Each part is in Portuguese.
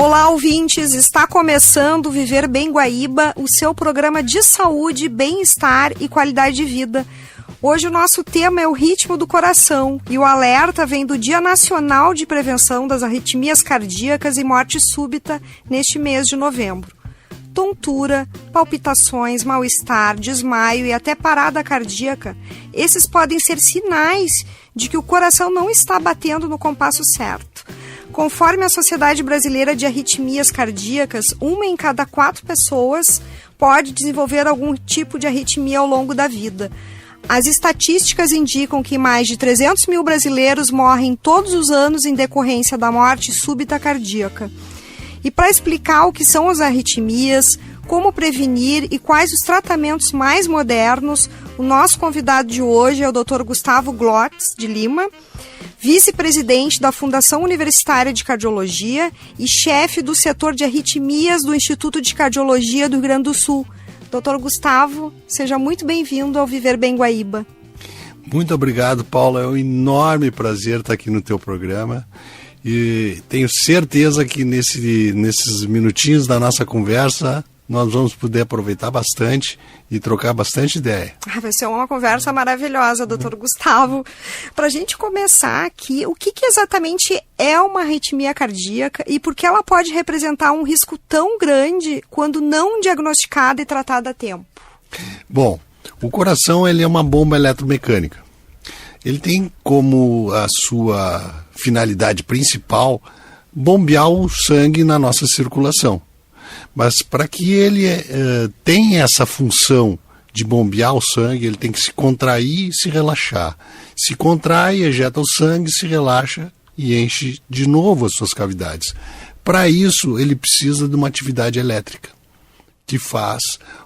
Olá, ouvintes! Está começando Viver Bem Guaíba, o seu programa de saúde, bem-estar e qualidade de vida. Hoje o nosso tema é o ritmo do coração e o alerta vem do Dia Nacional de Prevenção das Arritmias Cardíacas e Morte Súbita neste mês de novembro. Tontura, palpitações, mal-estar, desmaio e até parada cardíaca, esses podem ser sinais de que o coração não está batendo no compasso certo. Conforme a Sociedade Brasileira de Arritmias Cardíacas, 1 em cada 4 pessoas pode desenvolver algum tipo de arritmia ao longo da vida. As estatísticas indicam que mais de 300 mil brasileiros morrem todos os anos em decorrência da morte súbita cardíaca. E para explicar o que são as arritmias, como prevenir e quais os tratamentos mais modernos, o nosso convidado de hoje é o Dr. Gustavo Glotz de Lima, vice-presidente da Fundação Universitária de Cardiologia e chefe do setor de arritmias do Instituto de Cardiologia do Rio Grande do Sul. Dr. Gustavo, seja muito bem-vindo ao Viver Bem Guaíba. Muito obrigado, Paula. É um enorme prazer estar aqui no teu programa e tenho certeza que nesses minutinhos da nossa conversa nós vamos poder aproveitar bastante e trocar bastante ideia. Vai ser uma conversa maravilhosa, doutor Gustavo. Para a gente começar aqui, o que exatamente é uma arritmia cardíaca e por que ela pode representar um risco tão grande quando não diagnosticada e tratada a tempo? Bom, o coração ele é uma bomba eletromecânica. Ele tem como a sua finalidade principal bombear o sangue na nossa circulação. Mas para que ele tenha essa função de bombear o sangue, ele tem que se contrair e se relaxar. Se contrai, ejeta o sangue, se relaxa e enche de novo as suas cavidades. Para isso, ele precisa de uma atividade elétrica, que faz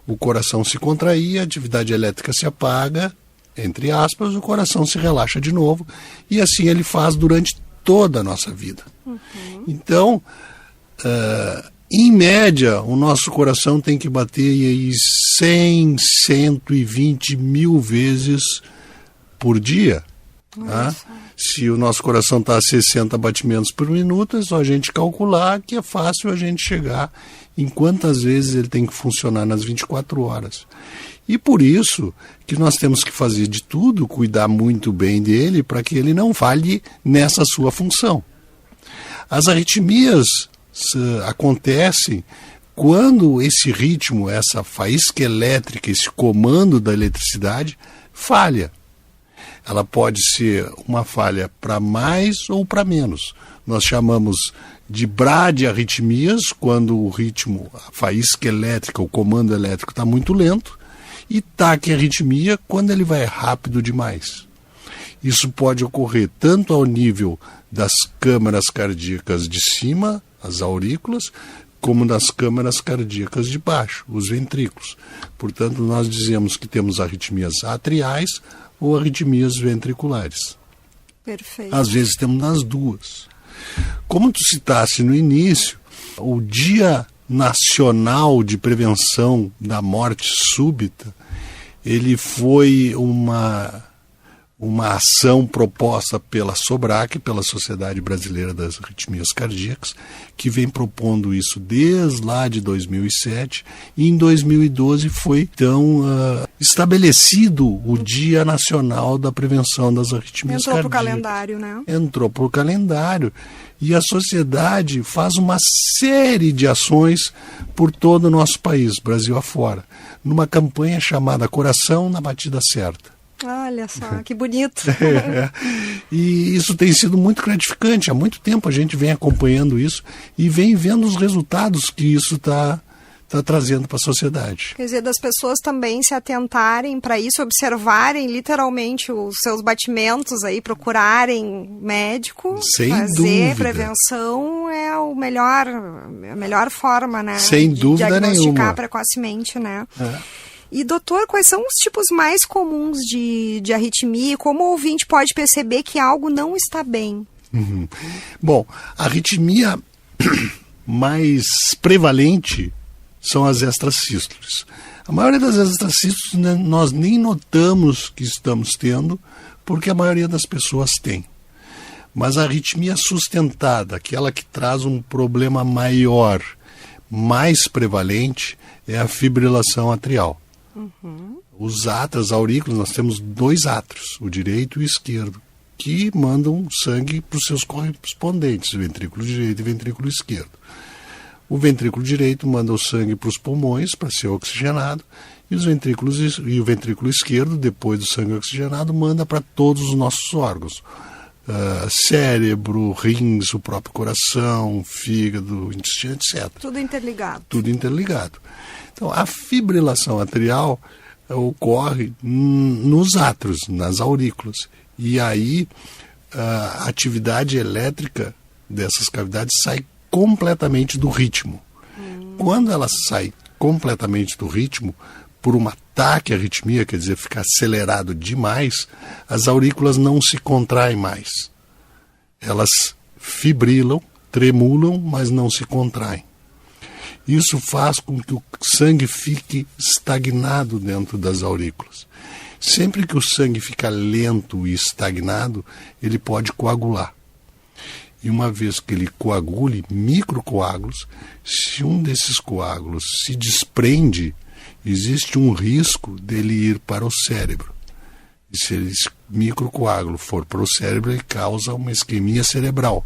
o coração se contrair, a atividade elétrica se apaga, entre aspas, o coração se relaxa de novo, e assim ele faz durante toda a nossa vida. Então, em média, o nosso coração tem que bater aí 100, 120 mil vezes por dia. Tá? Se o nosso coração está a 60 batimentos por minuto, é só a gente calcular que é fácil a gente chegar em quantas vezes ele tem que funcionar nas 24 horas. E por isso que nós temos que fazer de tudo, cuidar muito bem dele, para que ele não falhe nessa sua função. As arritmias acontecem quando esse ritmo, essa faísca elétrica, esse comando da eletricidade falha. Ela pode ser uma falha para mais ou para menos. Nós chamamos de bradiarritmias, quando o ritmo, a faísca elétrica, o comando elétrico está muito lento, e taquiarritmia, quando ele vai rápido demais. Isso pode ocorrer tanto ao nível das câmaras cardíacas de cima, as aurículas, como das câmaras cardíacas de baixo, os ventrículos. Portanto, nós dizemos que temos arritmias atriais ou arritmias ventriculares. Perfeito. Às vezes temos nas duas. Como tu citaste no início, o Dia Nacional de Prevenção da Morte Súbita, ele foi uma ação proposta pela SOBRAC, pela Sociedade Brasileira das Arritmias Cardíacas, que vem propondo isso desde lá de 2007, e em 2012 foi, então, estabelecido o Dia Nacional da Prevenção das Arritmias Cardíacas. Entrou para o calendário, né? Entrou para o calendário, e a sociedade faz uma série de ações por todo o nosso país, Brasil afora, numa campanha chamada Coração na Batida Certa. Olha só, que bonito. E isso tem sido muito gratificante. Há muito tempo a gente vem acompanhando isso e vem vendo os resultados que isso está trazendo para a sociedade. Quer dizer, das pessoas também se atentarem para isso, observarem literalmente os seus batimentos aí, procurarem médico, sem fazer dúvida. Prevenção é a melhor forma, né? Sem dúvida nenhuma. De diagnosticar precocemente, né? E, doutor, quais são os tipos mais comuns de arritmia e como o ouvinte pode perceber que algo não está bem? Bom, a arritmia mais prevalente são as extrasístoles. A maioria das extrasístoles nós nem notamos que estamos tendo, porque a maioria das pessoas tem. Mas a arritmia sustentada, aquela que traz um problema maior, mais prevalente, é a fibrilação atrial. Os átrios, as aurículas, nós temos 2 átrios, o direito e o esquerdo, que mandam sangue para os seus correspondentes, ventrículo direito e ventrículo esquerdo. O ventrículo direito manda o sangue para os pulmões para ser oxigenado, e o ventrículo esquerdo, depois do sangue oxigenado, manda para todos os nossos órgãos. Cérebro, rins, o próprio coração, fígado, intestino, etc. Tudo interligado. Tudo interligado. Então, a fibrilação atrial ocorre nos átrios, nas aurículas. E aí, a atividade elétrica dessas cavidades sai completamente do ritmo. Quando ela sai completamente do ritmo, por um ataque à arritmia, quer dizer, ficar acelerado demais, as aurículas não se contraem mais. Elas fibrilam, tremulam, mas não se contraem. Isso faz com que o sangue fique estagnado dentro das aurículas. Sempre que o sangue fica lento e estagnado, ele pode coagular. E uma vez que ele coagule, microcoágulos, se um desses coágulos se desprende, existe um risco dele ir para o cérebro. E se esse microcoágulo for para o cérebro, ele causa uma isquemia cerebral,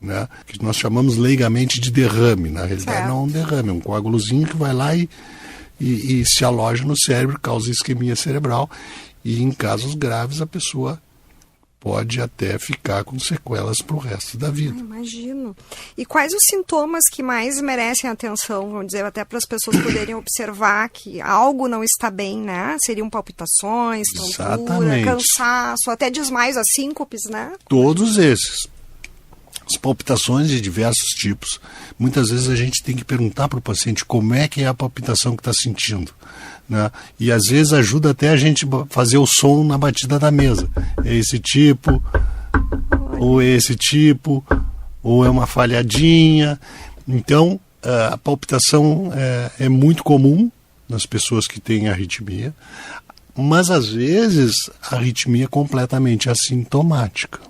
né? Que nós chamamos leigamente de derrame. Na realidade, não é um derrame, é um coágulozinho que vai lá e se aloja no cérebro, causa isquemia cerebral. E em casos graves, a pessoa pode até ficar com sequelas para o resto da vida. Imagino. E quais os sintomas que mais merecem atenção, vamos dizer, até para as pessoas poderem observar que algo não está bem, né? Seriam palpitações, tontura, cansaço, até desmaios, as síncopes, né? Todos esses. As palpitações de diversos tipos. Muitas vezes a gente tem que perguntar para o paciente como é que é a palpitação que está sentindo, né? E às vezes ajuda até a gente fazer o som na batida da mesa. É esse tipo, ou é esse tipo, ou é uma falhadinha. Então, a palpitação é muito comum nas pessoas que têm arritmia, mas às vezes a arritmia é completamente assintomática.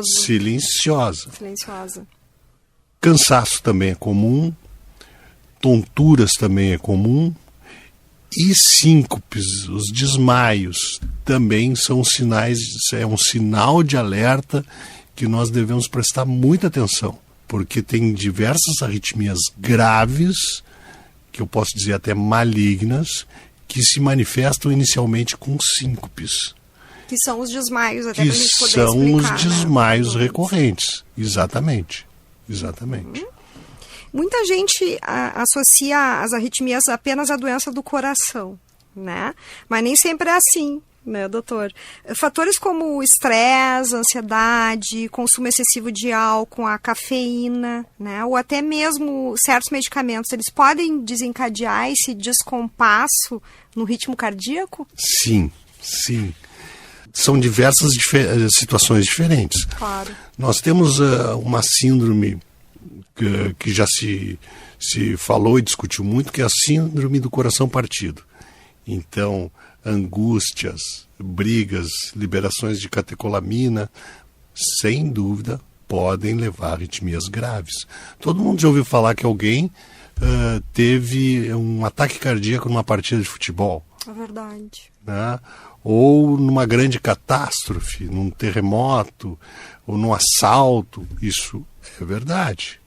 Silenciosa. Cansaço também é comum, tonturas também é comum, e síncopes, os desmaios, também são sinais, é um sinal de alerta que nós devemos prestar muita atenção, porque tem diversas arritmias graves, que eu posso dizer até malignas, que se manifestam inicialmente com síncopes. Que são os desmaios, até para a gente poder explicar. Que são os desmaios, né? Recorrentes, exatamente. Muita gente associa as arritmias apenas à doença do coração, né? Mas nem sempre é assim, né, doutor? Fatores como o estresse, ansiedade, consumo excessivo de álcool, a cafeína, né? Ou até mesmo certos medicamentos, eles podem desencadear esse descompasso no ritmo cardíaco? Sim. São diversas situações diferentes. Claro. Nós temos uma síndrome que já se falou e discutiu muito, que é a síndrome do coração partido. Então, angústias, brigas, liberações de catecolamina, sem dúvida, podem levar a arritmias graves. Todo mundo já ouviu falar que alguém teve um ataque cardíaco numa partida de futebol. É verdade. Né? Ou numa grande catástrofe, num terremoto, ou num assalto, isso é verdade.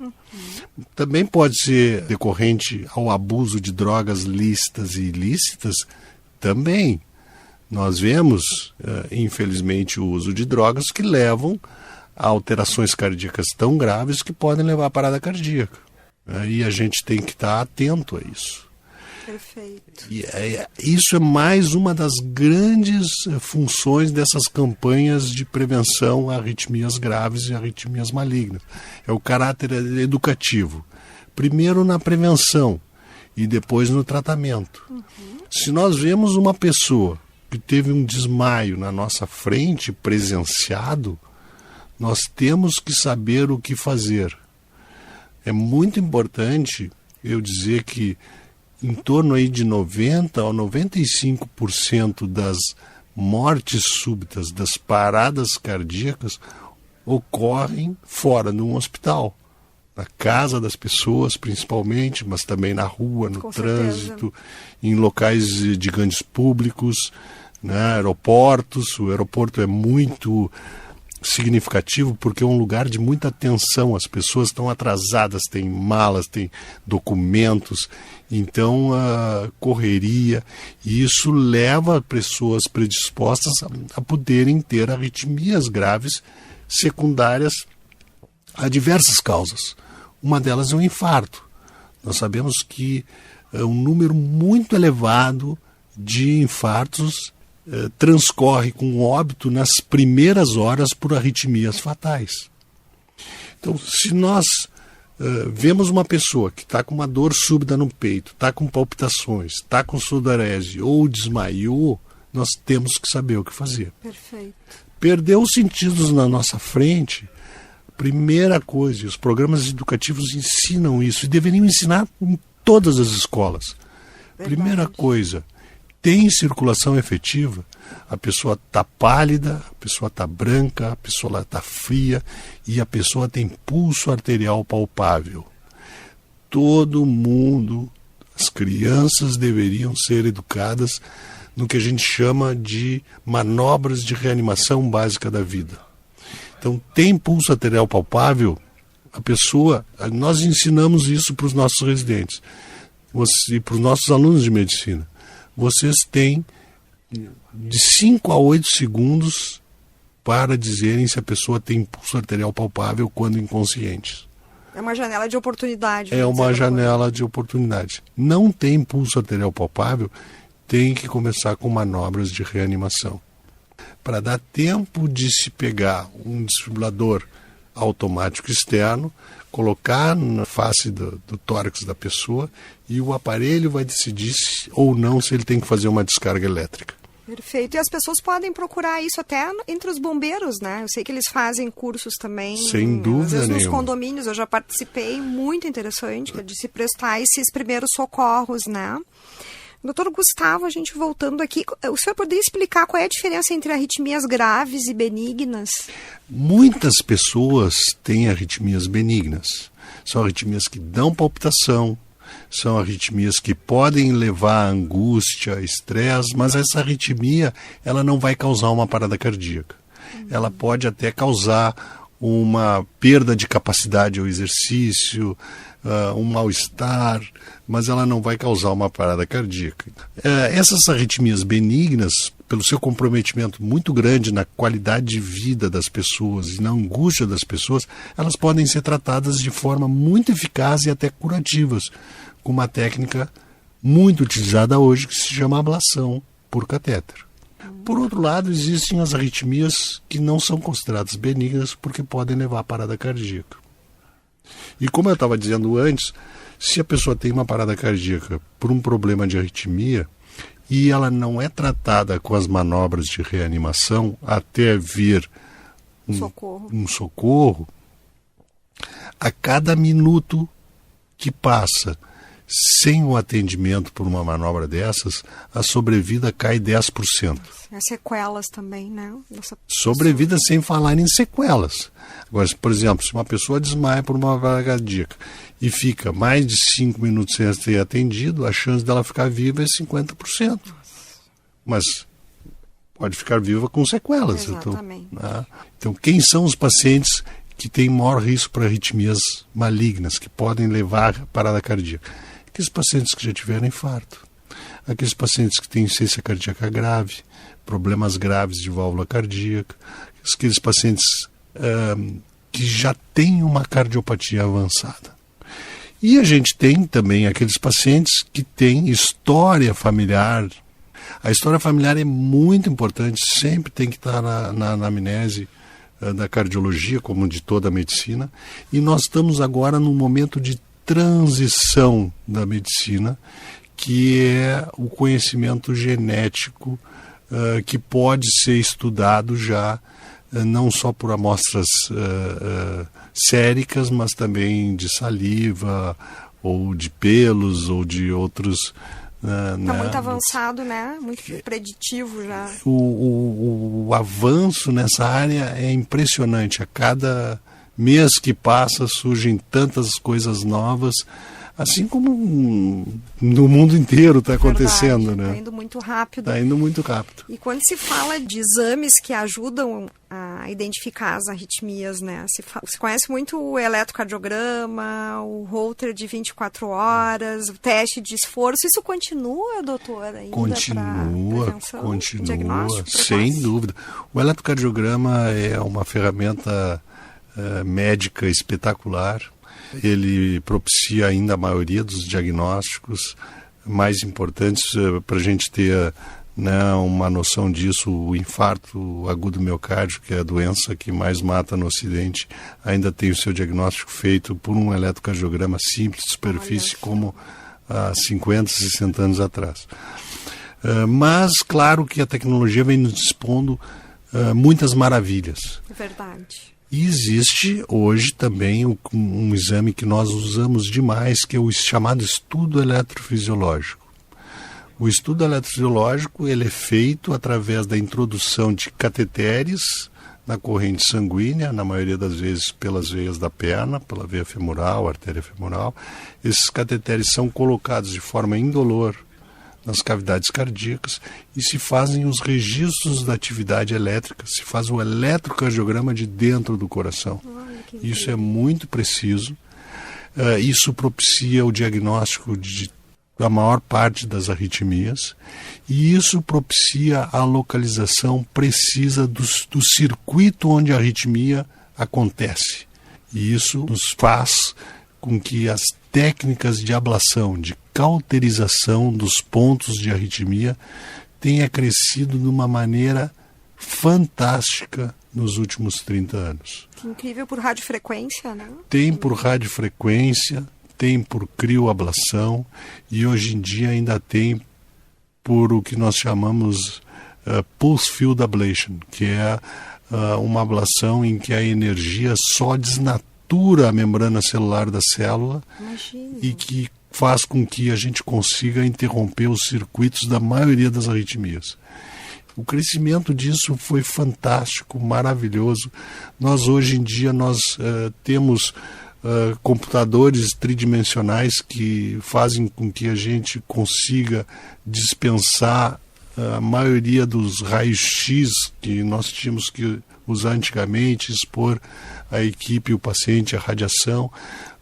Também pode ser decorrente ao abuso de drogas lícitas e ilícitas, também. Nós vemos, infelizmente, o uso de drogas que levam a alterações cardíacas tão graves que podem levar à parada cardíaca. E a gente tem que estar atento a isso. Perfeito. E isso é mais uma das grandes funções dessas campanhas de prevenção a arritmias graves e arritmias malignas. É o caráter educativo. Primeiro na prevenção e depois no tratamento. Se nós vemos uma pessoa que teve um desmaio na nossa frente, presenciado, nós temos que saber o que fazer. É muito importante eu dizer que em torno aí de 90% a 95% das mortes súbitas das paradas cardíacas ocorrem fora de um hospital. Na casa das pessoas, principalmente, mas também na rua, no trânsito, em locais de grandes públicos, né, aeroportos. O aeroporto é muito significativo porque é um lugar de muita atenção. As pessoas estão atrasadas, têm malas, têm documentos, então a correria, e isso leva pessoas predispostas a poderem ter arritmias graves secundárias a diversas causas. Uma delas é o infarto. Nós sabemos que um número muito elevado de infartos transcorre com óbito nas primeiras horas por arritmias fatais. Então, se nós vemos uma pessoa que está com uma dor súbita no peito, está com palpitações, está com sudorese ou desmaiou, nós temos que saber o que fazer. Perfeito. Perdeu os sentidos na nossa frente, primeira coisa, e os programas educativos ensinam isso, e deveriam ensinar em todas as escolas. Verdade. Primeira coisa, tem circulação efetiva, a pessoa está pálida, a pessoa está branca, a pessoa está fria e a pessoa tem pulso arterial palpável. Todo mundo, as crianças deveriam ser educadas no que a gente chama de manobras de reanimação básica da vida. Então, tem pulso arterial palpável, a pessoa, nós ensinamos isso para os nossos residentes e para os nossos alunos de medicina. Vocês têm de 5 a 8 segundos para dizerem se a pessoa tem pulso arterial palpável quando inconsciente. É uma janela de oportunidade. É uma janela de oportunidade. Não tem pulso arterial palpável, tem que começar com manobras de reanimação. Para dar tempo de se pegar um desfibrilador automático externo, colocar na face do tórax da pessoa e o aparelho vai decidir ou não se ele tem que fazer uma descarga elétrica. Perfeito. E as pessoas podem procurar isso até entre os bombeiros, né? Eu sei que eles fazem cursos também. Sem dúvida às vezes, nos nenhuma. condomínios, eu já participei, muito interessante, de se prestar esses primeiros socorros, né? Doutor Gustavo, a gente voltando aqui, o senhor poderia explicar qual é a diferença entre arritmias graves e benignas? Muitas pessoas têm arritmias benignas. São arritmias que dão palpitação, são arritmias que podem levar a angústia, estresse, mas essa arritmia ela não vai causar uma parada cardíaca. Ela pode até causar uma perda de capacidade ao exercício, um mal-estar, mas ela não vai causar uma parada cardíaca. Essas arritmias benignas, pelo seu comprometimento muito grande na qualidade de vida das pessoas e na angústia das pessoas, elas podem ser tratadas de forma muito eficaz e até curativas, com uma técnica muito utilizada hoje que se chama ablação por catéter. Por outro lado, existem as arritmias que não são consideradas benignas porque podem levar à parada cardíaca. E como eu estava dizendo antes, se a pessoa tem uma parada cardíaca por um problema de arritmia e ela não é tratada com as manobras de reanimação até vir um socorro, a cada minuto que passa sem o atendimento por uma manobra dessas, a sobrevida cai 10%. As sequelas também, né? Sobrevida sem falar em sequelas. Agora, por exemplo, se uma pessoa desmaia por uma parada cardíaca e fica mais de 5 minutos sem ser atendido, a chance dela ficar viva é 50%. Mas pode ficar viva com sequelas. Exatamente. Então, quem são os pacientes que têm maior risco para arritmias malignas, que podem levar à parada cardíaca? Aqueles pacientes que já tiveram infarto, aqueles pacientes que têm insuficiência cardíaca grave, problemas graves de válvula cardíaca, aqueles pacientes que já têm uma cardiopatia avançada. E a gente tem também aqueles pacientes que têm história familiar. A história familiar é muito importante, sempre tem que estar na anamnese da cardiologia, como de toda a medicina. E nós estamos agora num momento de transição da medicina, que é o conhecimento genético que pode ser estudado já, não só por amostras séricas, mas também de saliva, ou de pelos, ou de outros Está muito avançado, né? Muito preditivo já. O avanço nessa área é impressionante. A cada mês que passa surgem tantas coisas novas, assim como no mundo inteiro está acontecendo, né? Está indo muito rápido. Está indo muito rápido. E quando se fala de exames que ajudam a identificar as arritmias, né? Se conhece muito o eletrocardiograma, o Holter de 24 horas, o teste de esforço. Isso continua, doutor? Ainda continua, sem dúvida. O eletrocardiograma é uma ferramenta médica espetacular. Ele propicia ainda a maioria dos diagnósticos mais importantes para a gente ter, né, uma noção disso. O infarto agudo miocárdio, que é a doença que mais mata no Ocidente, ainda tem o seu diagnóstico feito por um eletrocardiograma simples de superfície, como há 50, 60 anos atrás. Mas, claro que a tecnologia vem nos expondo muitas maravilhas. Verdade. E existe hoje também um exame que nós usamos demais, que é o chamado estudo eletrofisiológico. O estudo eletrofisiológico ele é feito através da introdução de cateteres na corrente sanguínea, na maioria das vezes pelas veias da perna, pela veia femoral, artéria femoral. Esses cateteres são colocados de forma indolor nas cavidades cardíacas e se fazem os registros da atividade elétrica, se faz o eletrocardiograma de dentro do coração. Isso é muito preciso. Isso propicia o diagnóstico da maior parte das arritmias e isso propicia a localização precisa do circuito onde a arritmia acontece. E isso nos faz com que as técnicas de ablação, de cauterização dos pontos de arritmia tenha crescido de uma maneira fantástica nos últimos 30 anos. Que incrível, por radiofrequência, né? Tem por radiofrequência, tem por crioablação e hoje em dia ainda tem por o que nós chamamos Pulse Field Ablation, que é uma ablação em que a energia só desnatura a membrana celular da célula. Imagina. E que faz com que a gente consiga interromper os circuitos da maioria das arritmias. O crescimento disso foi fantástico, maravilhoso. Nós hoje em dia temos computadores tridimensionais que fazem com que a gente consiga dispensar a maioria dos raios-x que nós tínhamos que usar antigamente, expor a equipe e o paciente à radiação.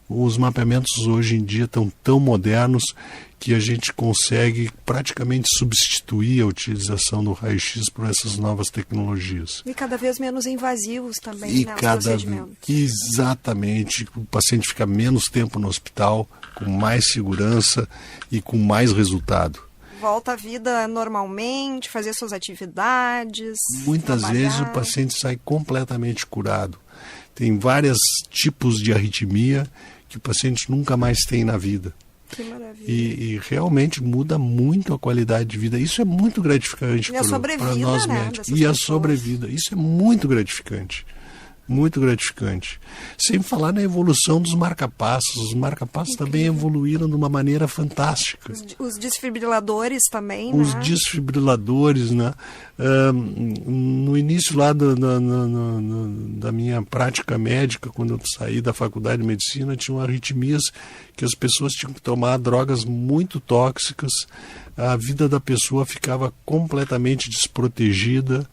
Os mapeamentos hoje em dia estão tão modernos que a gente consegue praticamente substituir a utilização do raio-x por essas novas tecnologias. E cada vez menos invasivos também, os procedimentos. Exatamente. O paciente fica menos tempo no hospital, com mais segurança e com mais resultado. Volta à vida normalmente, fazer suas atividades. Muitas vezes o paciente sai completamente curado. Tem vários tipos de arritmia que o paciente nunca mais tem na vida. Que maravilha. E realmente muda muito a qualidade de vida. Isso é muito gratificante para nós médicos. E a sobrevida. Isso é muito gratificante. Muito gratificante. Sem falar na evolução dos marca-passos. Os marca-passos também evoluíram de uma maneira fantástica. Os desfibriladores também, Os desfibriladores, né? No início lá da minha prática médica, quando eu saí da faculdade de medicina, tinham arritmias que as pessoas tinham que tomar drogas muito tóxicas. A vida da pessoa ficava completamente desprotegida,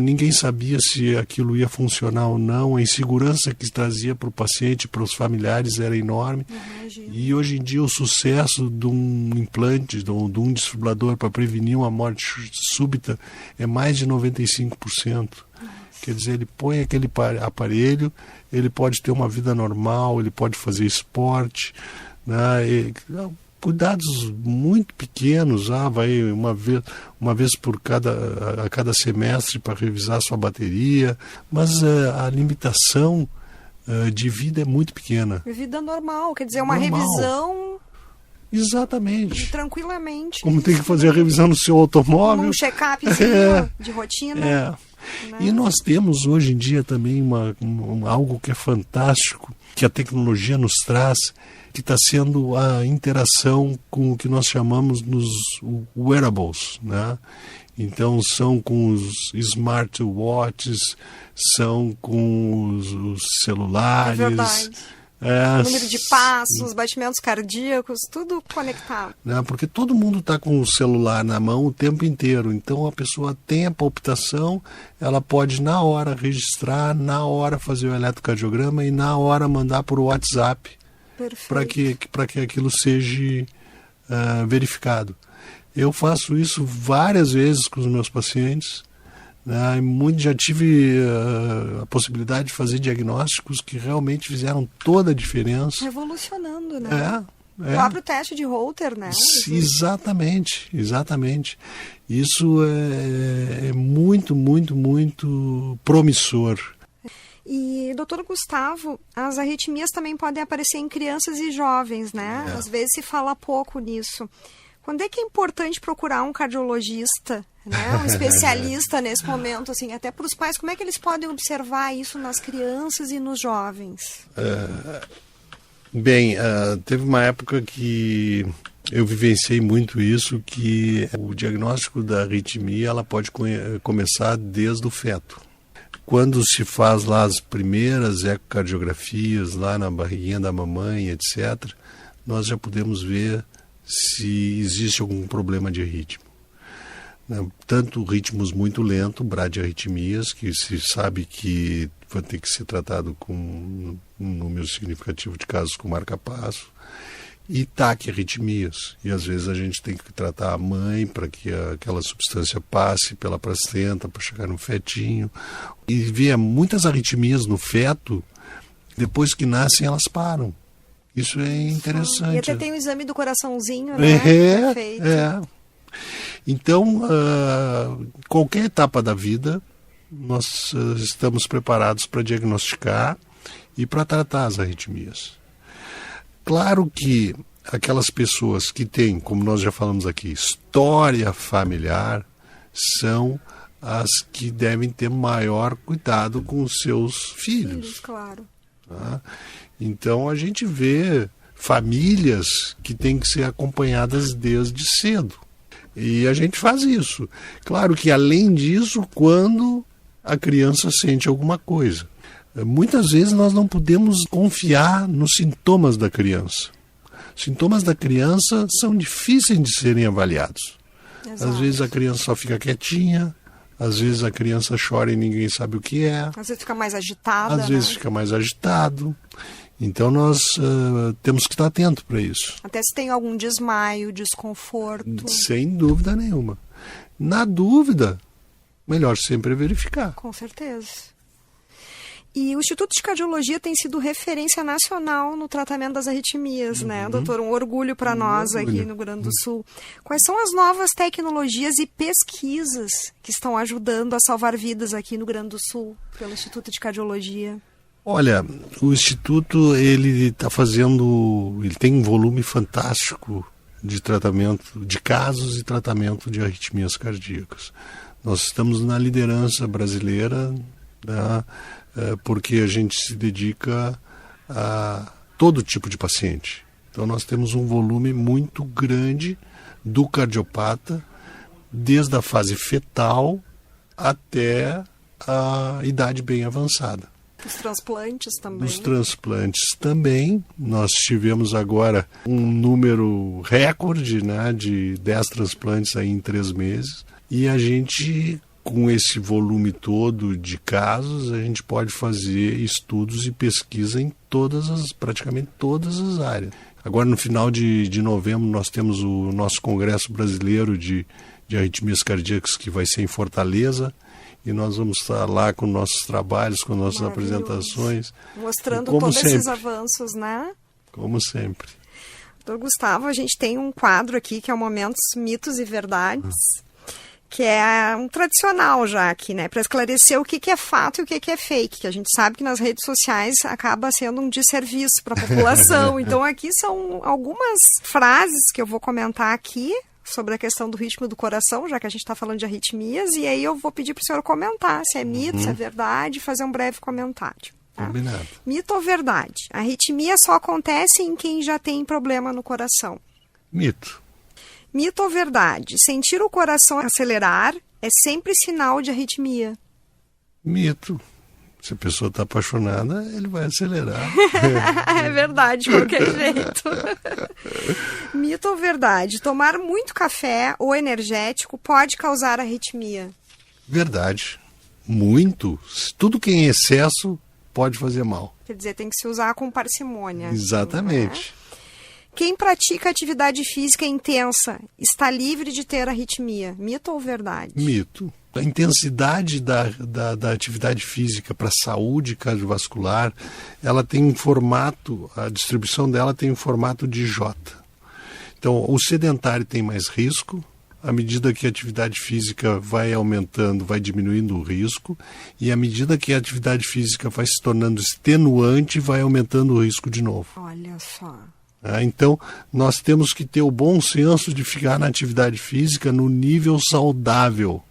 ninguém sabia se aquilo ia funcionar ou não, a insegurança que trazia para o paciente e para os familiares era enorme. E hoje em dia o sucesso de um implante, de um desfibrilador para prevenir uma morte súbita é mais de 95%. Quer dizer, ele põe aquele aparelho, ele pode ter uma vida normal, ele pode fazer esporte, né? Cuidados muito pequenos, vai uma vez a cada semestre para revisar sua bateria, mas a limitação de vida é muito pequena. Vida normal, quer dizer, uma revisão... Exatamente. Tranquilamente. Como tem que fazer a revisão no seu automóvel. Um check-up de rotina. né? E nós temos hoje em dia também algo que é fantástico, que a tecnologia nos traz, que está sendo a interação com o que nós chamamos nos wearables, né? Então são com os smartwatches, são com os celulares. É verdade. O número de passos, batimentos cardíacos, tudo conectado. Né? Porque todo mundo está com o celular na mão o tempo inteiro. Então a pessoa tem a palpitação, ela pode na hora registrar, na hora fazer o eletrocardiograma e na hora mandar por WhatsApp para que aquilo seja verificado. Eu faço isso várias vezes com os meus pacientes. Né? Já tive a possibilidade de fazer diagnósticos que realmente fizeram toda a diferença. Revolucionando, né? O próprio teste de Holter, né? Exatamente. Isso é muito, muito, muito promissor. E, doutor Gustavo, as arritmias também podem aparecer em crianças e jovens, né? Às vezes se fala pouco nisso. Quando é que é importante procurar um cardiologista, né? Um especialista nesse momento, assim, até para os pais, como é que eles podem observar isso nas crianças e nos jovens? Teve uma época que eu vivenciei muito isso, que o diagnóstico da arritmia ela pode começar desde o feto. Quando se faz lá as primeiras ecocardiografias, lá na barriguinha da mamãe, etc., nós já podemos ver se existe algum problema de ritmo. Tanto ritmos muito lentos, bradiarritmias, que se sabe que vai ter que ser tratado com um número significativo de casos com marca-passo, e taquiarritmias. E às vezes a gente tem que tratar a mãe para que aquela substância passe pela placenta para chegar no fetinho. E ver muitas arritmias no feto, depois que nascem elas param. Isso é interessante. E até tem o exame do coraçãozinho, né? Então, qualquer etapa da vida, nós estamos preparados para diagnosticar e para tratar as arritmias. Claro que aquelas pessoas que têm, como nós já falamos aqui, história familiar, são as que devem ter maior cuidado com os seus filhos. Claro. Tá? Então a gente vê famílias que têm que ser acompanhadas desde cedo. E a gente faz isso. Claro que além disso, quando a criança sente alguma coisa. Muitas vezes nós não podemos confiar nos sintomas da criança. Os sintomas da criança são difíceis de serem avaliados. Exato. Às vezes a criança só fica quietinha, às vezes a criança chora e ninguém sabe o que é. Às vezes fica mais agitada. Às vezes fica mais agitado. Então nós temos que estar atentos para isso. Até se tem algum desmaio, desconforto. Sem dúvida nenhuma. Na dúvida, melhor sempre verificar. Com certeza. E o Instituto de Cardiologia tem sido referência nacional no tratamento das arritmias, né, doutor? Um orgulho para nós aqui no Rio Grande do Sul. Quais são as novas tecnologias e pesquisas que estão ajudando a salvar vidas aqui no Rio Grande do Sul, pelo Instituto de Cardiologia? Olha, o Instituto ele tem um volume fantástico de tratamento de casos e tratamento de arritmias cardíacas. Nós estamos na liderança brasileira, né, porque a gente se dedica a todo tipo de paciente. Então nós temos um volume muito grande do cardiopata, desde a fase fetal até a idade bem avançada. Os transplantes também. Os transplantes também. Nós tivemos agora um número recorde, né, de 10 transplantes aí em 3 meses. E a gente, com esse volume todo de casos, a gente pode fazer estudos e pesquisa em praticamente todas as áreas. Agora, no final de novembro, nós temos o nosso Congresso Brasileiro de Arritmias Cardíacas, que vai ser em Fortaleza. E nós vamos estar lá com nossos trabalhos, com nossas apresentações. Mostrando todos esses avanços, né? Como sempre. Doutor Gustavo, a gente tem um quadro aqui que é o Momentos, Mitos e Verdades, que é um tradicional já aqui, né? Para esclarecer o que é fato e o que é fake, que a gente sabe que nas redes sociais acaba sendo um desserviço para a população. Então aqui são algumas frases que eu vou comentar aqui, sobre a questão do ritmo do coração, já que a gente está falando de arritmias, e aí eu vou pedir para o senhor comentar se é mito, se é verdade, fazer um breve comentário. Tá? Combinado. Mito ou verdade? A arritmia só acontece em quem já tem problema no coração. Mito. Mito ou verdade? Sentir o coração acelerar é sempre sinal de arritmia. Mito. Se a pessoa está apaixonada, ele vai acelerar. É verdade, de qualquer jeito. Mito ou verdade? Tomar muito café ou energético pode causar arritmia. Verdade. Muito. Tudo que é em excesso pode fazer mal. Quer dizer, tem que se usar com parcimônia. Exatamente. Né? Quem pratica atividade física intensa está livre de ter arritmia. Mito ou verdade? Mito. A intensidade da atividade física para a saúde cardiovascular, ela tem um formato, a distribuição dela tem um formato de J. Então, o sedentário tem mais risco, à medida que a atividade física vai aumentando, vai diminuindo o risco, e à medida que a atividade física vai se tornando extenuante, vai aumentando o risco de novo. Olha só. Então, nós temos que ter o bom senso de ficar na atividade física no nível saudável.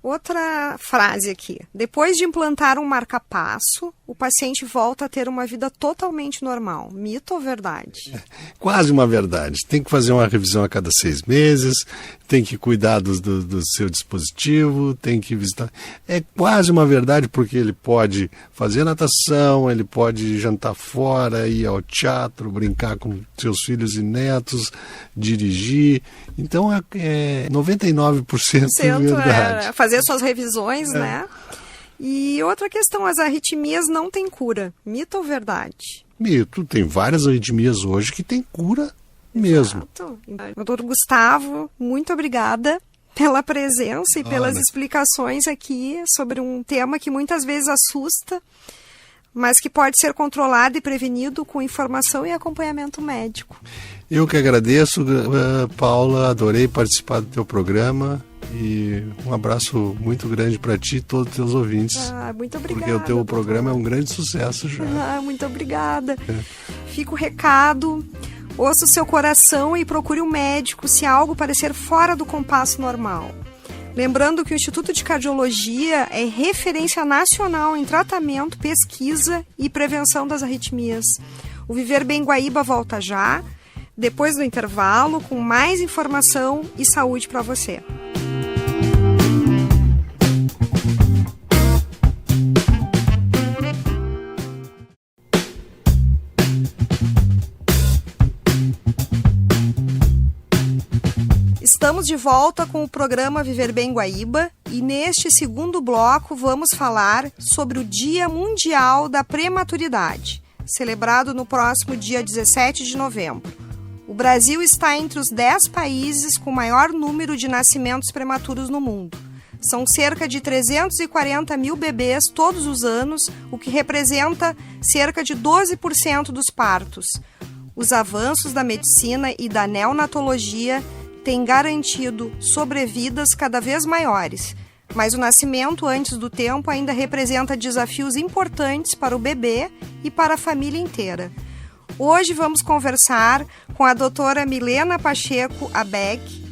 Outra frase aqui. Depois de implantar um marca-passo, o paciente volta a ter uma vida totalmente normal. Mito ou verdade? Quase uma verdade. Tem que fazer uma revisão a cada 6 meses, tem que cuidar do seu dispositivo, tem que visitar. É quase uma verdade porque ele pode fazer natação, ele pode jantar fora, ir ao teatro, brincar com seus filhos e netos, dirigir. Então é 99% verdade. Fazer suas revisões, né? E outra questão, as arritmias não têm cura. Mito ou verdade? Mito. Tem várias arritmias hoje que têm cura mesmo. Exato. Doutor Gustavo, muito obrigada pela presença e pelas explicações aqui sobre um tema que muitas vezes assusta, mas que pode ser controlado e prevenido com informação e acompanhamento médico. Eu que agradeço, Paula, adorei participar do teu programa e um abraço muito grande para ti e todos os teus ouvintes. Muito obrigada. Porque o teu programa é um grande sucesso já. Muito obrigada. Fica o recado. Ouça o seu coração e procure um médico se algo parecer fora do compasso normal. Lembrando que o Instituto de Cardiologia é referência nacional em tratamento, pesquisa e prevenção das arritmias. O Viver Bem Guaíba volta já, depois do intervalo, com mais informação e saúde para você. Estamos de volta com o programa Viver Bem Guaíba e neste segundo bloco vamos falar sobre o Dia Mundial da Prematuridade, celebrado no próximo dia 17 de novembro. O Brasil está entre os 10 países com maior número de nascimentos prematuros no mundo. São cerca de 340 mil bebês todos os anos, o que representa cerca de 12% dos partos. Os avanços da medicina e da neonatologia têm garantido sobrevidas cada vez maiores, mas o nascimento antes do tempo ainda representa desafios importantes para o bebê e para a família inteira. Hoje vamos conversar com a doutora Milena Pacheco Abeck,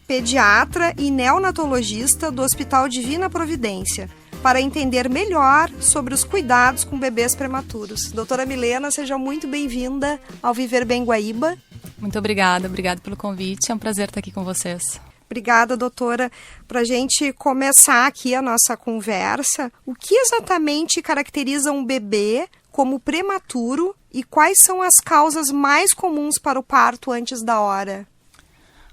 pediatra e neonatologista do Hospital Divina Providência, para entender melhor sobre os cuidados com bebês prematuros. Doutora Milena, seja muito bem-vinda ao Viver Bem Guaíba. Muito obrigada pelo convite, é um prazer estar aqui com vocês. Obrigada, doutora. Para a gente começar aqui a nossa conversa, o que exatamente caracteriza um bebê como prematuro e quais são as causas mais comuns para o parto antes da hora?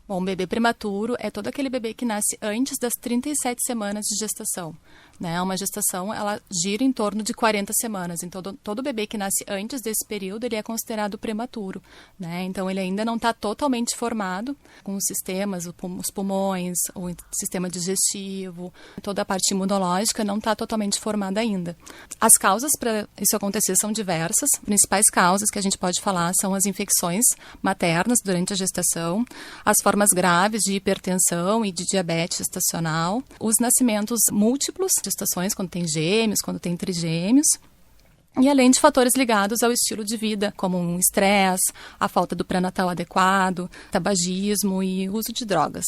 Bom, bebê prematuro é todo aquele bebê que nasce antes das 37 semanas de gestação. Né? Uma gestação, ela gira em torno de 40 semanas. Então, todo bebê que nasce antes desse período, ele é considerado prematuro. Né? Então, ele ainda não está totalmente formado com os sistemas, os pulmões, o sistema digestivo, toda a parte imunológica não está totalmente formada ainda. As causas para isso acontecer são diversas. As principais causas que a gente pode falar são as infecções maternas durante a gestação, as formas graves de hipertensão e de diabetes gestacional, os nascimentos múltiplos, gestações quando tem gêmeos, quando tem trigêmeos, E além de fatores ligados ao estilo de vida, como um estresse, a falta do pré-natal adequado, tabagismo e uso de drogas.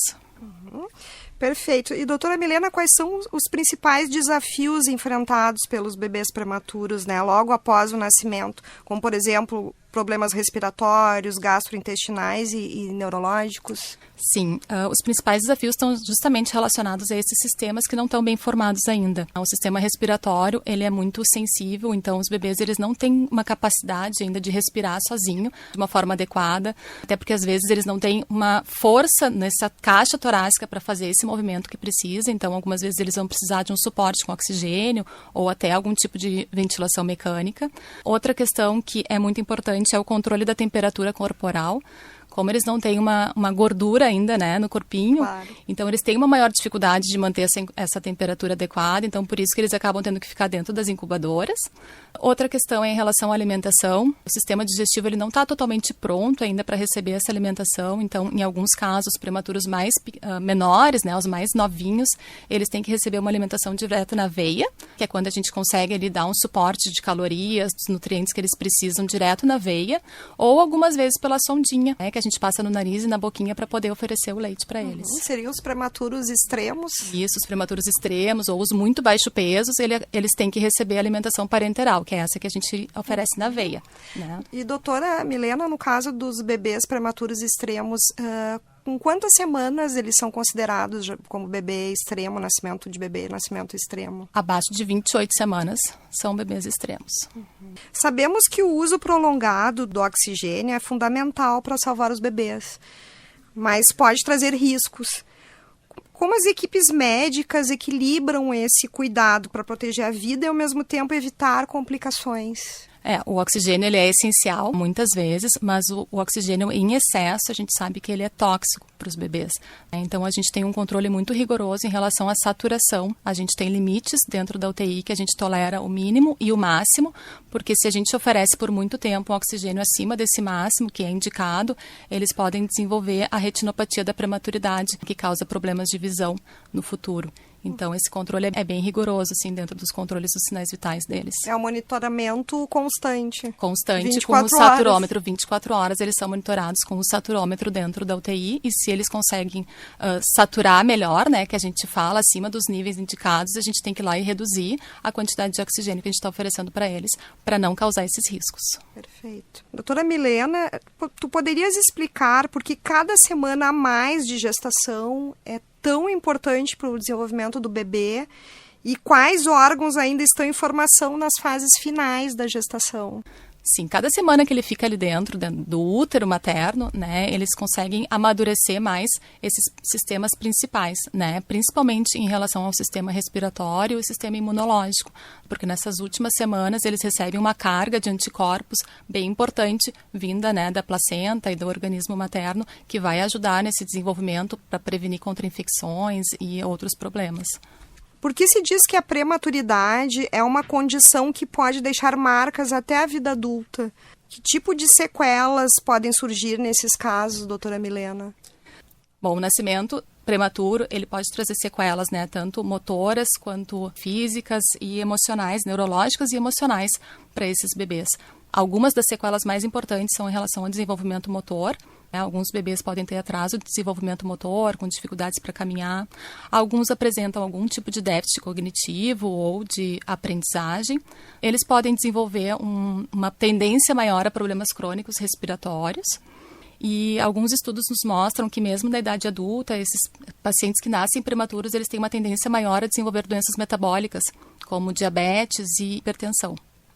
Perfeito. E, doutora Milena, quais são os principais desafios enfrentados pelos bebês prematuros, né, logo após o nascimento? Como, por exemplo, problemas respiratórios, gastrointestinais e neurológicos? Sim, os principais desafios estão justamente relacionados a esses sistemas que não estão bem formados ainda. O sistema respiratório, ele é muito sensível, então os bebês eles não têm uma capacidade ainda de respirar sozinho, de uma forma adequada, até porque às vezes eles não têm uma força nessa caixa torácica para fazer esse movimento que precisa, então algumas vezes eles vão precisar de um suporte com oxigênio ou até algum tipo de ventilação mecânica. Outra questão que é muito importante é o controle da temperatura corporal. Como eles não têm uma gordura ainda, né, no corpinho, claro. Então eles têm uma maior dificuldade de manter essa temperatura adequada, então por isso que eles acabam tendo que ficar dentro das incubadoras. Outra questão é em relação à alimentação. O sistema digestivo ele não está totalmente pronto ainda para receber essa alimentação, então em alguns casos, os prematuros mais menores, né, os mais novinhos, eles têm que receber uma alimentação direta na veia, que é quando a gente consegue ali dar um suporte de calorias, dos nutrientes que eles precisam direto na veia, ou algumas vezes pela sondinha, né, que a gente passa no nariz e na boquinha para poder oferecer o leite para eles. Seriam os prematuros extremos? Isso, os prematuros extremos ou os muito baixo pesos, eles têm que receber alimentação parenteral, que é essa que a gente oferece na veia, né? E doutora Milena, no caso dos bebês prematuros extremos, com quantas semanas eles são considerados como bebê extremo, nascimento de bebê, nascimento extremo? Abaixo de 28 semanas são bebês extremos. Sabemos que o uso prolongado do oxigênio é fundamental para salvar os bebês, mas pode trazer riscos. Como as equipes médicas equilibram esse cuidado para proteger a vida e, ao mesmo tempo, evitar complicações? O oxigênio ele é essencial, muitas vezes, mas o oxigênio em excesso, a gente sabe que ele é tóxico para os bebês. Então, a gente tem um controle muito rigoroso em relação à saturação. A gente tem limites dentro da UTI que a gente tolera o mínimo e o máximo, porque se a gente oferece por muito tempo um oxigênio acima desse máximo, que é indicado, eles podem desenvolver a retinopatia da prematuridade, que causa problemas de visão no futuro. Então, esse controle é bem rigoroso, assim, dentro dos controles dos sinais vitais deles. É um monitoramento constante. Constante, com o saturômetro, 24 horas, eles são monitorados com o saturômetro dentro da UTI, e se eles conseguem saturar melhor, né, que a gente fala, acima dos níveis indicados, a gente tem que ir lá e reduzir a quantidade de oxigênio que a gente está oferecendo para eles, para não causar esses riscos. Perfeito. Doutora Milena, tu poderias explicar por que cada semana a mais de gestação é tão importante para o desenvolvimento do bebê e quais órgãos ainda estão em formação nas fases finais da gestação? Sim, cada semana que ele fica ali dentro do útero materno, né, eles conseguem amadurecer mais esses sistemas principais, né, principalmente em relação ao sistema respiratório e sistema imunológico, porque nessas últimas semanas eles recebem uma carga de anticorpos bem importante, vinda, né, da placenta e do organismo materno, que vai ajudar nesse desenvolvimento para prevenir contra infecções e outros problemas. Por que se diz que a prematuridade é uma condição que pode deixar marcas até a vida adulta? Que tipo de sequelas podem surgir nesses casos, doutora Milena? Bom, o nascimento prematuro, ele pode trazer sequelas, né, tanto motoras quanto físicas e emocionais, neurológicas e emocionais para esses bebês. Algumas das sequelas mais importantes são em relação ao desenvolvimento motor. Alguns bebês podem ter atraso de desenvolvimento motor, com dificuldades para caminhar. Alguns apresentam algum tipo de déficit cognitivo ou de aprendizagem. Eles podem desenvolver uma tendência maior a problemas crônicos respiratórios. E alguns estudos nos mostram que mesmo na idade adulta, esses pacientes que nascem prematuros, eles têm uma tendência maior a desenvolver doenças metabólicas, como diabetes e hipertensão.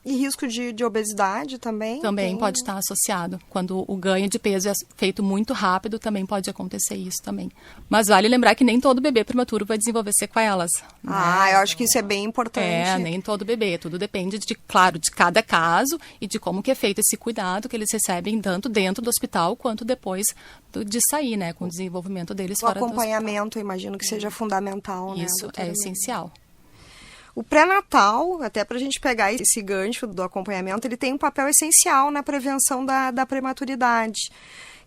E risco de obesidade também? Também pode estar associado. Quando o ganho de peso é feito muito rápido, também pode acontecer isso também. Mas vale lembrar que nem todo bebê prematuro vai desenvolver sequelas. Né? Eu acho que isso é bem importante. Nem todo bebê. Tudo depende, claro, de cada caso e de como que é feito esse cuidado que eles recebem tanto dentro do hospital quanto depois de sair, né, com o desenvolvimento deles fora do hospital. O acompanhamento, eu imagino que seja fundamental, né? Isso é essencial. O pré-natal, até para a gente pegar esse gancho do acompanhamento, ele tem um papel essencial na prevenção da prematuridade.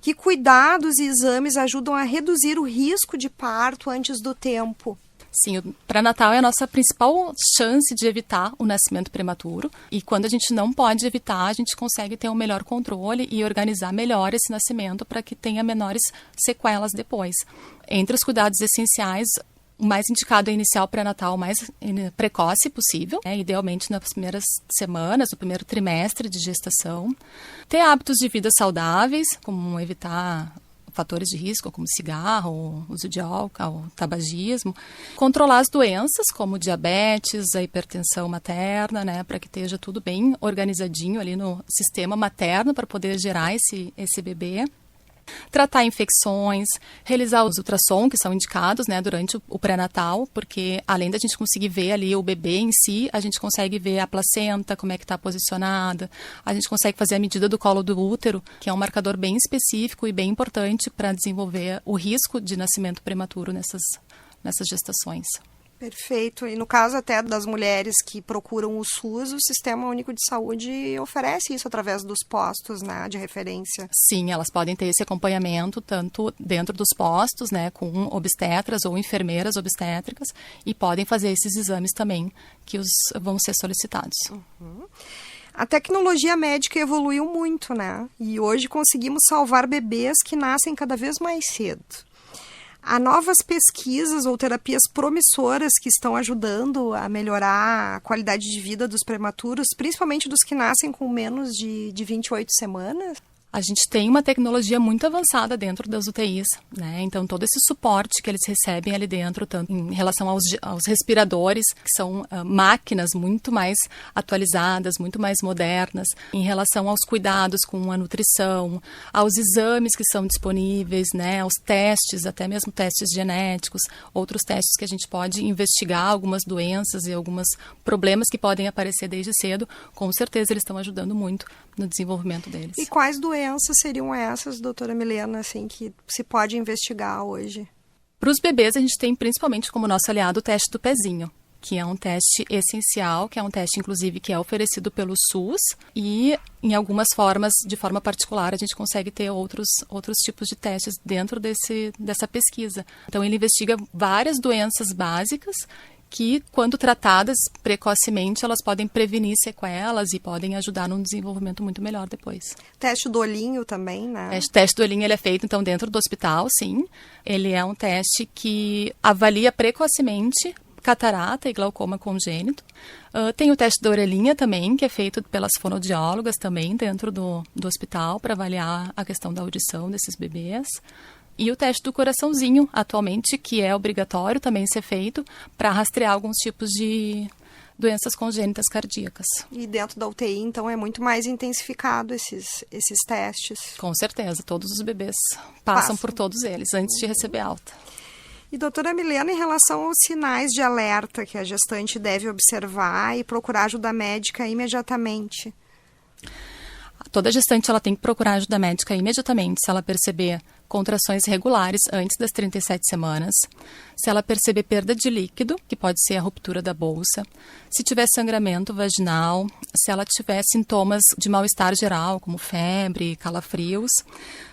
Que cuidados e exames ajudam a reduzir o risco de parto antes do tempo? Sim, o pré-natal é a nossa principal chance de evitar o nascimento prematuro. E quando a gente não pode evitar, a gente consegue ter um melhor controle e organizar melhor esse nascimento para que tenha menores sequelas depois. Entre os cuidados essenciais, o mais indicado é iniciar o pré-natal o mais precoce possível, idealmente nas primeiras semanas, no primeiro trimestre de gestação. Ter hábitos de vida saudáveis, como evitar fatores de risco, como cigarro, uso de álcool, tabagismo. Controlar as doenças, como diabetes, a hipertensão materna, para que esteja tudo bem organizadinho ali no sistema materno para poder gerar esse bebê. Tratar infecções, realizar os ultrassom que são indicados durante o pré-natal, porque além da gente conseguir ver ali o bebê em si, a gente consegue ver a placenta, como é que está posicionada, a gente consegue fazer a medida do colo do útero, que é um marcador bem específico e bem importante para desenvolver o risco de nascimento prematuro nessas gestações. Perfeito. E no caso até das mulheres que procuram o SUS, o Sistema Único de Saúde oferece isso através dos postos, de referência. Sim, elas podem ter esse acompanhamento tanto dentro dos postos, com obstetras ou enfermeiras obstétricas, e podem fazer esses exames também que vão ser solicitados. Uhum. A tecnologia médica evoluiu muito, E hoje conseguimos salvar bebês que nascem cada vez mais cedo. Há novas pesquisas ou terapias promissoras que estão ajudando a melhorar a qualidade de vida dos prematuros, principalmente dos que nascem com menos de 28 semanas? A gente tem uma tecnologia muito avançada dentro das UTIs, Então, todo esse suporte que eles recebem ali dentro, tanto em relação aos respiradores, que são máquinas muito mais atualizadas, muito mais modernas, em relação aos cuidados com a nutrição, aos exames que são disponíveis, aos testes, até mesmo testes genéticos, outros testes que a gente pode investigar algumas doenças e alguns problemas que podem aparecer desde cedo. Com certeza, eles estão ajudando muito no desenvolvimento deles. E quais doenças seriam essas, doutora Milena, que se pode investigar hoje? Para os bebês, a gente tem principalmente como nosso aliado o teste do pezinho, que é um teste essencial, que é um teste, inclusive, que é oferecido pelo SUS, e em algumas formas, de forma particular, a gente consegue ter outros tipos de testes dentro dessa pesquisa. Então, ele investiga várias doenças básicas que, quando tratadas precocemente, elas podem prevenir sequelas e podem ajudar num desenvolvimento muito melhor depois. Teste do olhinho também, O teste do olhinho ele é feito, então, dentro do hospital, sim. Ele é um teste que avalia precocemente catarata e glaucoma congênito. Tem o teste da orelhinha também, que é feito pelas fonoaudiólogas também dentro do hospital para avaliar a questão da audição desses bebês. E o teste do coraçãozinho, atualmente, que é obrigatório também ser feito para rastrear alguns tipos de doenças congênitas cardíacas. E dentro da UTI, então, é muito mais intensificado esses testes? Com certeza, todos os bebês passam por todos eles antes de receber alta. E, doutora Milena, em relação aos sinais de alerta que a gestante deve observar e procurar ajuda médica imediatamente? Toda gestante ela tem que procurar ajuda médica imediatamente se ela perceber contrações regulares antes das 37 semanas, se ela perceber perda de líquido, que pode ser a ruptura da bolsa, se tiver sangramento vaginal, se ela tiver sintomas de mal-estar geral, como febre, calafrios,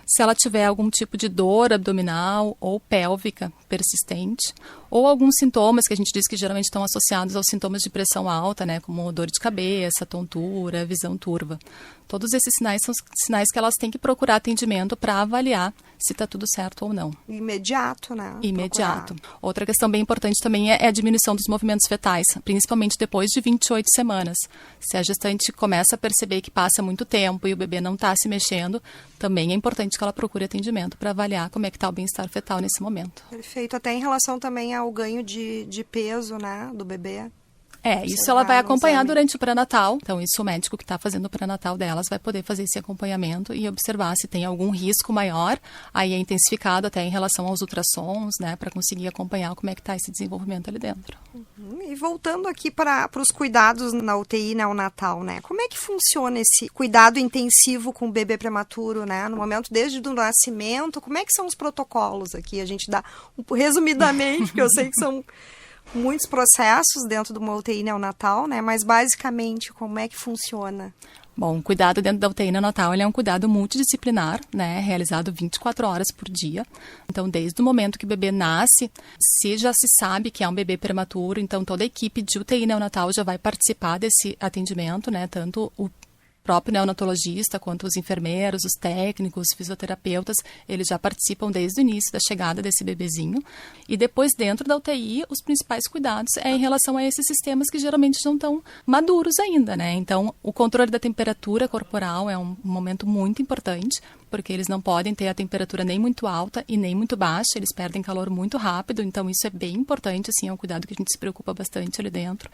se ela tiver algum tipo de dor abdominal ou pélvica persistente, ou alguns sintomas que a gente diz que geralmente estão associados aos sintomas de pressão alta, como dor de cabeça, tontura, visão turva. Todos esses sinais são sinais que elas têm que procurar atendimento para avaliar se está tudo certo ou não. Imediato, Imediato. Outra questão bem importante também é a diminuição dos movimentos fetais, principalmente depois de 28 semanas. Se a gestante começa a perceber que passa muito tempo e o bebê não está se mexendo, também é importante que ela procure atendimento para avaliar como é que está o bem-estar fetal nesse momento. Perfeito. Até em relação também ao ganho de peso, do bebê. Isso ela vai acompanhar durante o pré-natal. Então, isso o médico que está fazendo o pré-natal delas vai poder fazer esse acompanhamento e observar se tem algum risco maior. Aí é intensificado até em relação aos ultrassons, para conseguir acompanhar como é que está esse desenvolvimento ali dentro. E voltando aqui para os cuidados na UTI neonatal, Como é que funciona esse cuidado intensivo com o bebê prematuro, No momento desde o nascimento, como é que são os protocolos aqui? A gente dá resumidamente, porque eu sei que são muitos processos dentro de uma UTI neonatal, Mas basicamente, como é que funciona? Bom, o cuidado dentro da UTI neonatal, ele é um cuidado multidisciplinar, né, realizado 24 horas por dia. Então, desde o momento que o bebê nasce, se já se sabe que é um bebê prematuro, então toda a equipe de UTI neonatal já vai participar desse atendimento, né, tanto o próprio neonatologista, quanto os enfermeiros, os técnicos, os fisioterapeutas, eles já participam desde o início da chegada desse bebezinho. E depois, dentro da UTI, os principais cuidados é em relação a esses sistemas que geralmente não estão maduros ainda, né? Então, o controle da temperatura corporal é um momento muito importante, porque eles não podem ter a temperatura nem muito alta e nem muito baixa, eles perdem calor muito rápido, então isso é bem importante, assim, é um cuidado que a gente se preocupa bastante ali dentro.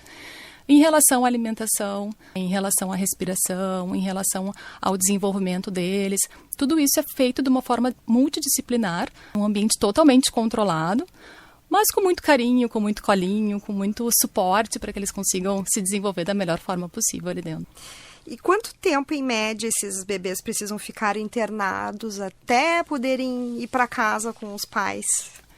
Em relação à alimentação, em relação à respiração, em relação ao desenvolvimento deles, tudo isso é feito de uma forma multidisciplinar, um ambiente totalmente controlado, mas com muito carinho, com muito colinho, com muito suporte para que eles consigam se desenvolver da melhor forma possível ali dentro. E quanto tempo, em média, esses bebês precisam ficar internados até poderem ir para casa com os pais?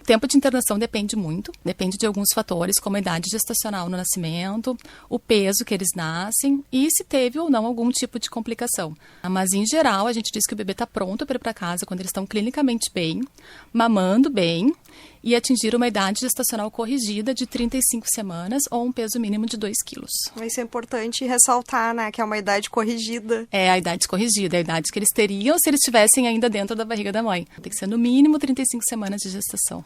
O tempo de internação depende muito, depende de alguns fatores, como a idade gestacional no nascimento, o peso que eles nascem e se teve ou não algum tipo de complicação. Mas, em geral, a gente diz que o bebê está pronto para ir para casa quando eles estão clinicamente bem, mamando bem e atingir uma idade gestacional corrigida de 35 semanas ou um peso mínimo de 2 quilos. Isso é importante ressaltar, né, que é uma idade corrigida. É a idade corrigida, é a idade que eles teriam se eles estivessem ainda dentro da barriga da mãe. Tem que ser no mínimo 35 semanas de gestação.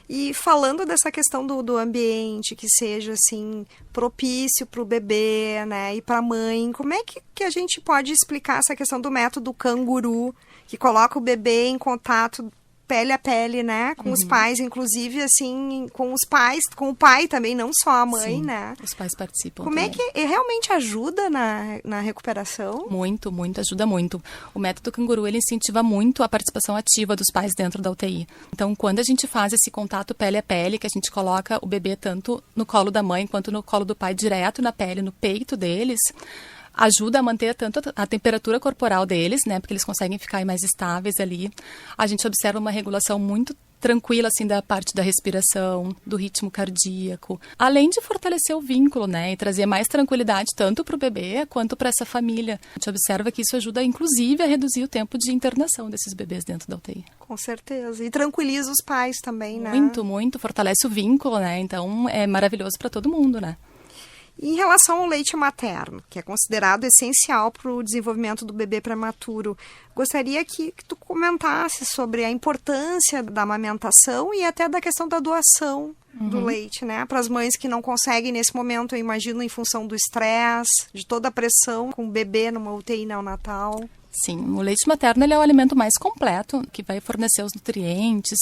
E falando dessa questão do ambiente, que seja, assim, propício para o bebê, né, e para a mãe, como é que a gente pode explicar essa questão do método canguru, que coloca o bebê em contato pele a pele, né, com os pais, inclusive, assim, com os pais, com o pai também, não só a mãe, Sim, né? Os pais participam Como também. é que realmente ajuda na recuperação? Muito, ajuda muito. O método canguru, ele incentiva muito a participação ativa dos pais dentro da UTI. Então, quando a gente faz esse contato pele a pele, que a gente coloca o bebê tanto no colo da mãe quanto no colo do pai, direto na pele, no peito deles, ajuda a manter tanto a temperatura corporal deles, né, porque eles conseguem ficar mais estáveis ali. A gente observa uma regulação muito tranquila, assim, da parte da respiração, do ritmo cardíaco, além de fortalecer o vínculo, né, e trazer mais tranquilidade tanto para o bebê quanto para essa família. A gente observa que isso ajuda, inclusive, a reduzir o tempo de internação desses bebês dentro da UTI. Com certeza. E tranquiliza os pais também, né? Muito. Fortalece o vínculo, né, então é maravilhoso para todo mundo, né. Em relação ao leite materno, que é considerado essencial para o desenvolvimento do bebê prematuro, gostaria que tu comentasse sobre a importância da amamentação e até da questão da doação do leite, né? Para as mães que não conseguem nesse momento, eu imagino, em função do estresse, de toda a pressão com o bebê numa UTI neonatal. Sim, o leite materno, ele é o alimento mais completo, que vai fornecer os nutrientes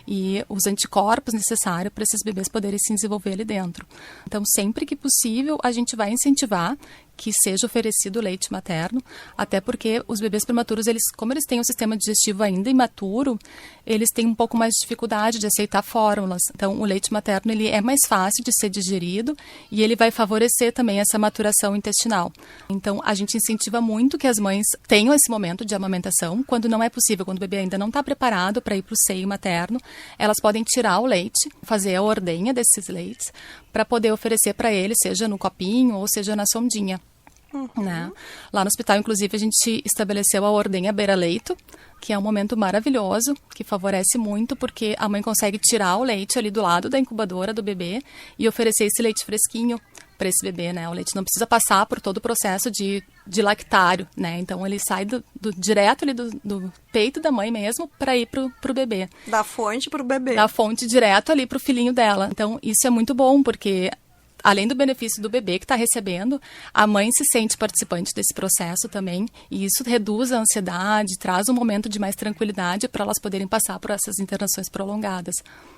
e os anticorpos necessários para esses bebês poderem se desenvolver ali dentro. Então, sempre que possível, a gente vai incentivar que seja oferecido o leite materno, até porque os bebês prematuros, como eles têm um sistema digestivo ainda imaturo, eles têm um pouco mais de dificuldade de aceitar fórmulas. Então, o leite materno, ele é mais fácil de ser digerido e ele vai favorecer também essa maturação intestinal. Então, a gente incentiva muito que as mães tenham esse momento de amamentação. Quando não é possível, quando o bebê ainda não está preparado para ir para o seio materno, elas podem tirar o leite, fazer a ordenha desses leites, para poder oferecer para ele, seja no copinho ou seja na sondinha. Né? Lá no hospital, inclusive, a gente estabeleceu a ordenha beira-leito, que é um momento maravilhoso, que favorece muito, porque a mãe consegue tirar o leite ali do lado da incubadora do bebê e oferecer esse leite fresquinho para esse bebê, né? O leite não precisa passar por todo o processo de lactário, né? Então, ele sai direto ali do peito da mãe mesmo para ir pro bebê. Da fonte pro bebê. Da fonte direto ali pro filhinho dela. Então, isso é muito bom, porque além do benefício do bebê que está recebendo, a mãe se sente participante desse processo também, e isso reduz a ansiedade, traz um momento de mais tranquilidade para elas poderem passar por essas internações prolongadas.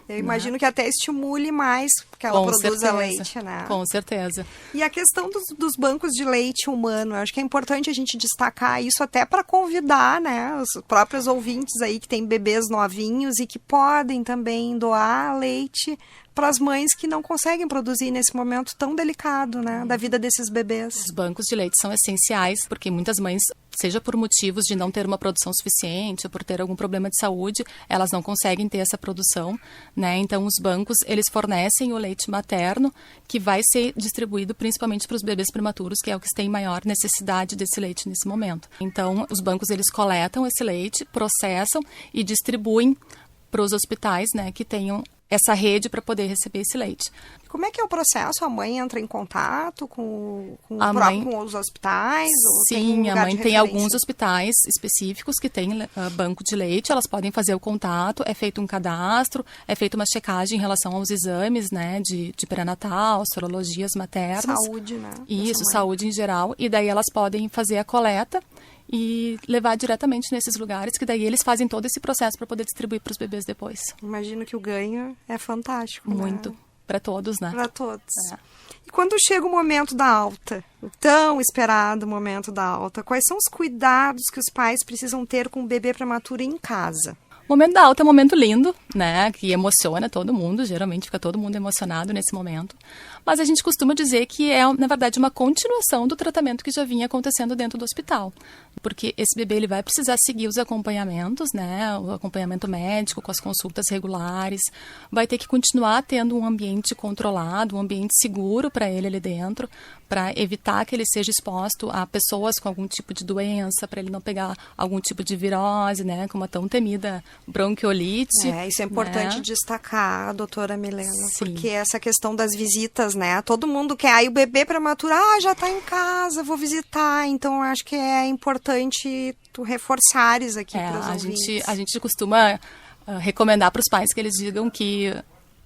Eu imagino que até estimule mais que ela produza leite, né? Com certeza. E a questão dos bancos de leite humano, eu acho que é importante a gente destacar isso até para convidar, né, os próprios ouvintes aí que têm bebês novinhos e que podem também doar leite para as mães que não conseguem produzir nesse momento tão delicado, né, da vida desses bebês. Os bancos de leite são essenciais, porque muitas mães seja por motivos de não ter uma produção suficiente ou por ter algum problema de saúde, elas não conseguem ter essa produção, né? Então, os bancos, eles fornecem o leite materno, que vai ser distribuído principalmente para os bebês prematuros, que é o que tem maior necessidade desse leite nesse momento. Então, os bancos, eles coletam esse leite, processam e distribuem para os hospitais, né, que tenham essa rede para poder receber esse leite. Como é que é o processo? A mãe entra em contato com os hospitais? Sim, a mãe tem alguns hospitais específicos que têm banco de leite, elas podem fazer o contato, é feito um cadastro, é feita uma checagem em relação aos exames, né, de pré-natal, sorologias maternas. Saúde, né? Isso, saúde em geral, e daí elas podem fazer a coleta e levar diretamente nesses lugares, que daí eles fazem todo esse processo para poder distribuir para os bebês depois. Imagino que o ganho é fantástico. Muito. Né? Para todos, né? Para todos. É. E quando chega o momento da alta, o tão esperado momento da alta, quais são os cuidados que os pais precisam ter com o bebê prematuro em casa? O momento da alta é um momento lindo, né, que emociona todo mundo, geralmente fica todo mundo emocionado nesse momento, mas a gente costuma dizer que é, na verdade, uma continuação do tratamento que já vinha acontecendo dentro do hospital, porque esse bebê ele vai precisar seguir os acompanhamentos, né, o acompanhamento médico com as consultas regulares, vai ter que continuar tendo um ambiente controlado, um ambiente seguro para ele ali dentro, para evitar que ele seja exposto a pessoas com algum tipo de doença, para ele não pegar algum tipo de virose, né, como a tão temida bronquiolite. Isso é importante destacar, doutora Milena, Sim. porque essa questão das visitas, né, todo mundo quer, aí o bebê prematuro, já está em casa, vou visitar, então eu acho que é importante tu reforçares aqui para os ouvintes. A gente costuma recomendar para os pais que eles digam que,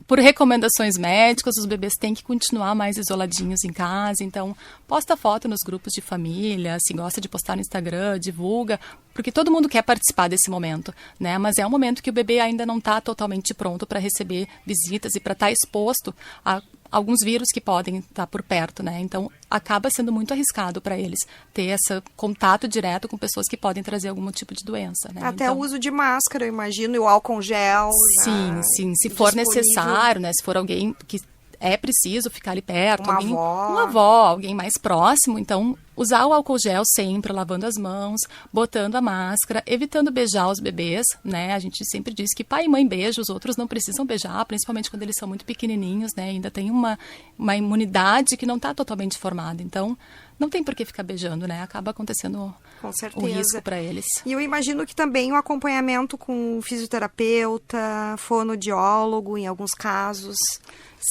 por recomendações médicas, os bebês têm que continuar mais isoladinhos em casa. Então, posta foto nos grupos de família, se gosta de postar no Instagram, divulga, porque todo mundo quer participar desse momento, né? Mas é um momento que o bebê ainda não está totalmente pronto para receber visitas e para estar exposto a alguns vírus que podem estar por perto, né? Então, acaba sendo muito arriscado para eles ter esse contato direto com pessoas que podem trazer algum tipo de doença, né? Até então, o uso de máscara, eu imagino, e o álcool gel. Sim. Se for necessário, né? Se for alguém que é preciso ficar ali perto. Uma avó, alguém mais próximo. Então, usar o álcool gel sempre, lavando as mãos, botando a máscara, evitando beijar os bebês, né? A gente sempre diz que pai e mãe beijam, os outros não precisam beijar, principalmente quando eles são muito pequenininhos, né? Ainda tem uma imunidade que não está totalmente formada. Então, não tem por que ficar beijando, né? Acaba acontecendo o risco para eles. E eu imagino que também o acompanhamento com fisioterapeuta, fonoaudiólogo, em alguns casos.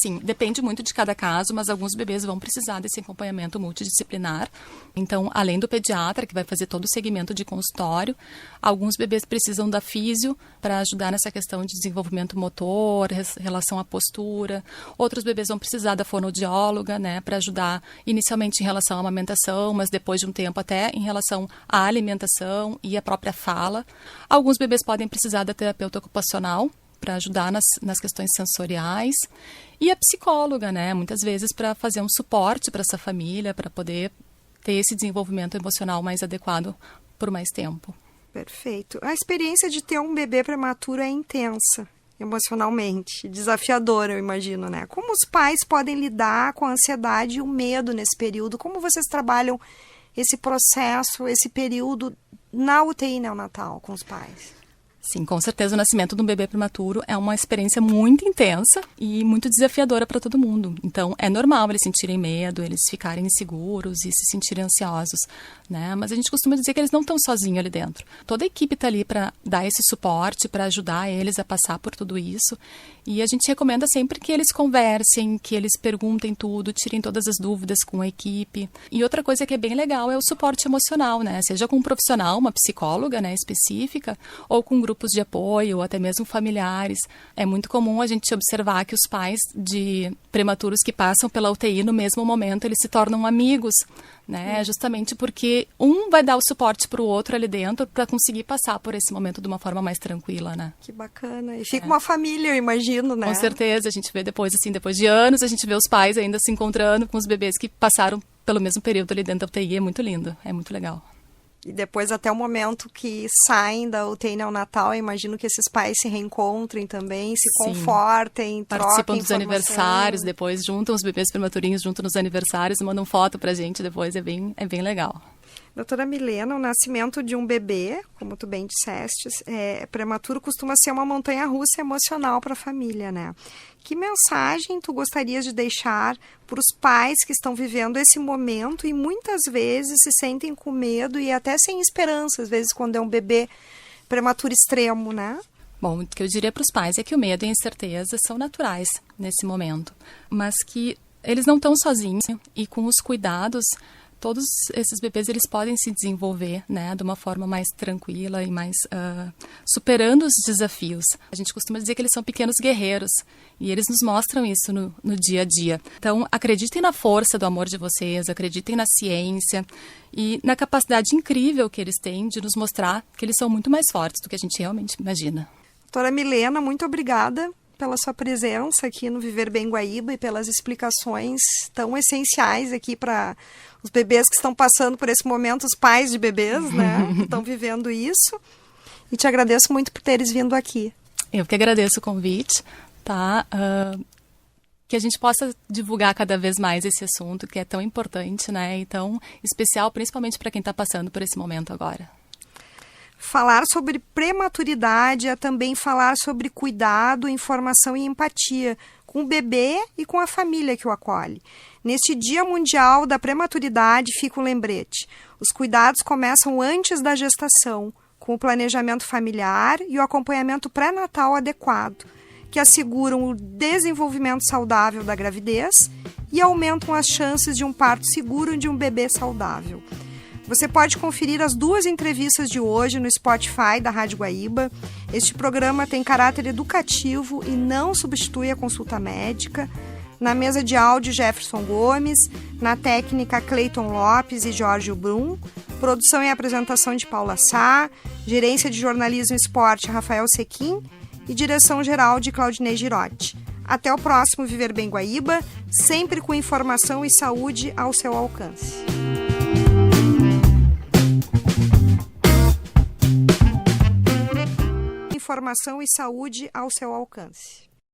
Sim, depende muito de cada caso, mas alguns bebês vão precisar desse acompanhamento multidisciplinar. Então, além do pediatra, que vai fazer todo o segmento de consultório, alguns bebês precisam da físio para ajudar nessa questão de desenvolvimento motor, relação à postura. Outros bebês vão precisar da fonoaudióloga, né, para ajudar inicialmente em relação à amamentação, mas depois de um tempo até em relação à alimentação e à própria fala. Alguns bebês podem precisar da terapeuta ocupacional, para ajudar nas questões sensoriais, e a psicóloga, né, muitas vezes para fazer um suporte para essa família, para poder ter esse desenvolvimento emocional mais adequado por mais tempo. Perfeito. A experiência de ter um bebê prematuro é intensa, emocionalmente, desafiadora, eu imagino, né? Como os pais podem lidar com a ansiedade e o medo nesse período? Como vocês trabalham esse processo, esse período na UTI neonatal com os pais? Sim, com certeza o nascimento de um bebê prematuro é uma experiência muito intensa e muito desafiadora para todo mundo. Então, é normal eles sentirem medo, eles ficarem inseguros e se sentirem ansiosos, né? Mas a gente costuma dizer que eles não estão sozinhos ali dentro. Toda a equipe está ali para dar esse suporte, para ajudar eles a passar por tudo isso. E a gente recomenda sempre que eles conversem, que eles perguntem tudo, tirem todas as dúvidas com a equipe. E outra coisa que é bem legal é o suporte emocional, né? Seja com um profissional, uma psicóloga, né, específica, ou com grupos de apoio, ou até mesmo familiares. É muito comum a gente observar que os pais de prematuros que passam pela UTI no mesmo momento, eles se tornam amigos, né? Justamente porque um vai dar o suporte para o outro ali dentro para conseguir passar por esse momento de uma forma mais tranquila, né? Que bacana. E fica uma família, eu imagino, né? Com certeza. A gente vê depois de anos, a gente vê os pais ainda se encontrando com os bebês que passaram pelo mesmo período ali dentro da UTI. É muito lindo, é muito legal. E depois até o momento que saem da UTI neonatal, eu imagino que esses pais se reencontrem também, se confortem, participam dos aniversários, depois juntam os bebês prematurinhos junto nos aniversários e mandam foto pra gente depois, é bem legal. Doutora Milena, o nascimento de um bebê, como tu bem disseste, prematuro, costuma ser uma montanha-russa emocional para a família, né? Que mensagem tu gostarias de deixar para os pais que estão vivendo esse momento e muitas vezes se sentem com medo e até sem esperança, às vezes quando é um bebê prematuro extremo, né? Bom, o que eu diria para os pais é que o medo e a incerteza são naturais nesse momento, mas que eles não estão sozinhos e com os cuidados, todos esses bebês eles podem se desenvolver, né, de uma forma mais tranquila e mais superando os desafios. A gente costuma dizer que eles são pequenos guerreiros e eles nos mostram isso no dia a dia. Então, acreditem na força do amor de vocês, acreditem na ciência e na capacidade incrível que eles têm de nos mostrar que eles são muito mais fortes do que a gente realmente imagina. Doutora Milena, muito obrigada pela sua presença aqui no Viver Bem Guaíba e pelas explicações tão essenciais aqui para os bebês que estão passando por esse momento, os pais de bebês, né, que estão vivendo isso. E te agradeço muito por teres vindo aqui. Eu que agradeço o convite, tá? Que a gente possa divulgar cada vez mais esse assunto, que é tão importante, né, e tão especial, principalmente para quem está passando por esse momento agora. Falar sobre prematuridade é também falar sobre cuidado, informação e empatia com o bebê e com a família que o acolhe. Neste Dia Mundial da Prematuridade fica um lembrete. Os cuidados começam antes da gestação, com o planejamento familiar e o acompanhamento pré-natal adequado, que asseguram o desenvolvimento saudável da gravidez e aumentam as chances de um parto seguro de um bebê saudável. Você pode conferir as 2 entrevistas de hoje no Spotify da Rádio Guaíba. Este programa tem caráter educativo e não substitui a consulta médica. Na mesa de áudio, Jefferson Gomes. Na técnica, Cleiton Lopes e Jorge Brum. Produção e apresentação de Paula Sá. Gerência de Jornalismo e Esporte, Rafael Sequim. E direção-geral de Claudinei Girotti. Até o próximo Viver Bem Guaíba, sempre com informação e saúde ao seu alcance. Informação e saúde ao seu alcance.